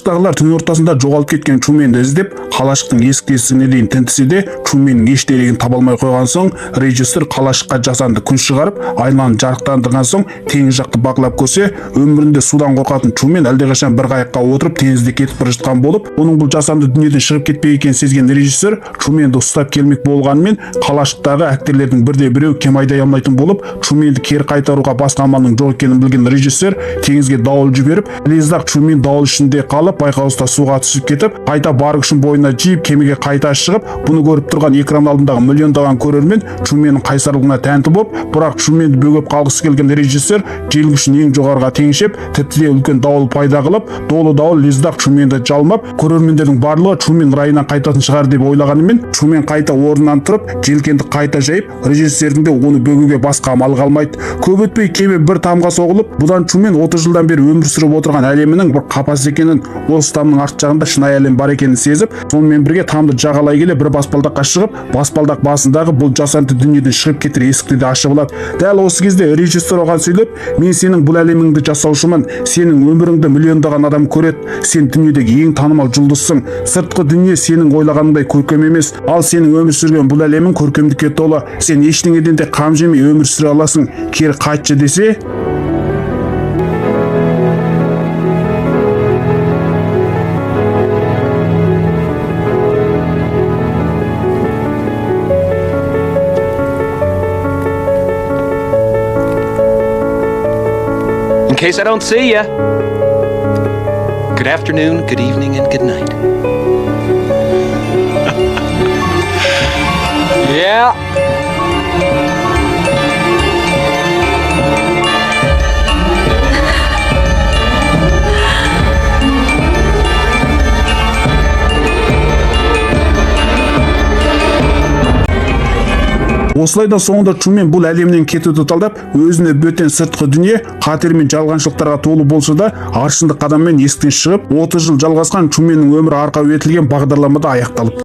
Қалашықтағылар түн ортасында жоғалып кеткен Чуменді іздеп, қалашықтың есік тесігіне дейін тінтісе де Чуменнің еш дерегін таба алмай қойған соң, режиссер қалашыққа жасанды күн шығарып, айналаны жарықтандырған соң, теңіз жақты бақылап көрсе, өмірінде судан қорқатын Чумен әлдеқашан бір қайыққа отырып теңізде кетіп бара жатқан болып, оның бұл жасанды дүниеден шығып кетпей екенін сезген режиссер Чуменді ұстап келмек болғанымен, қалашықтағы актерлердің бірде-біреуі кем айдай алмайтын болып, Чуменді кері қайтаруға басқа амалының жоқ екенін білген режиссер теңізге дауыл жіберіп, ілезде Чумен дауыл ішінде қалып, байқаусызда суға түсіп кетіп, қайта бару үшін бойына жиып кемеге қайта шығып, бұны көріп тұрған экран алдындағы миллиондаған көрермен Чуменнің қайсарлығына тәнті болып, бірақ Чуменді бөгеп қалғысы келген режиссер жел күшін ең жоғарыға теңшеп, тіпті де үлкен дауыл пайда қылып, долы дауыл ілезде Чуменді жалмап, көрермендердің барлығы Чумен райынан қайтатын шығар деп ойлағанымен, Чумен қайта орнынан тұрып, желкенді қайта жайып, режиссердің де оны бөгуге басқа амалы қалмайды. Көп өтпей кеме бір тамға соғылып, бұдан Чумен 30 жылдан бері өмір сүріп отырған әлемінің бір қапас екенін, осы тамның арт жағында шынайы әлем бар екенін сезіп, сонымен бірге тамды жағалай келе бір баспалдаққа шығып, баспалдақ басындағы бұл жасанды дүниеден шығып кетер есікті де ашып алады. Дәл осы кезде режиссер оған сөйлеп, мен сенің бұл әлеміңді жасаушымын, сенің өміріңді миллиондаған адам көреді, сен дүниедегі ең танымал жұлдызсың, сыртқы дүние сенің ойлағаныңдай көркем емес, ал сенің өмір сүрген бұл әлемің көркемдікке толы, сен ештеңеден де қам жемей өмір сүре аласың, кері қайтшы десе, In case I don't see ya, good afternoon, good evening, and good night. Yeah. осылайда соңында Чумен бұл әлемнен кетуді талдап, өзіне бөтен сыртқы дүние, қатер мен жалғаншылықтарға толы болса да, аршынды қадаммен есіктен шығып, 30 жыл жалғасқан Чуменнің өмірі арқау етілген бағдарламада аяқталып